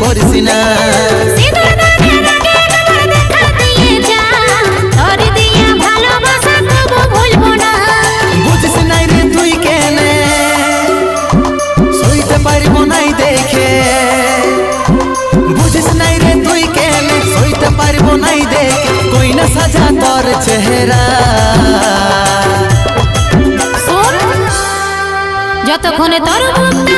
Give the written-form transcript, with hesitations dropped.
করিস না। বুঝিস নাই রে তুই কেনে সইতে পারব নাই দেখে, বুঝিস নাই রে তুই কেনে সইতে পারব নাই দেখে, কই না সাজা তোর চেহারা। যতক্ষণে তোর মুখটা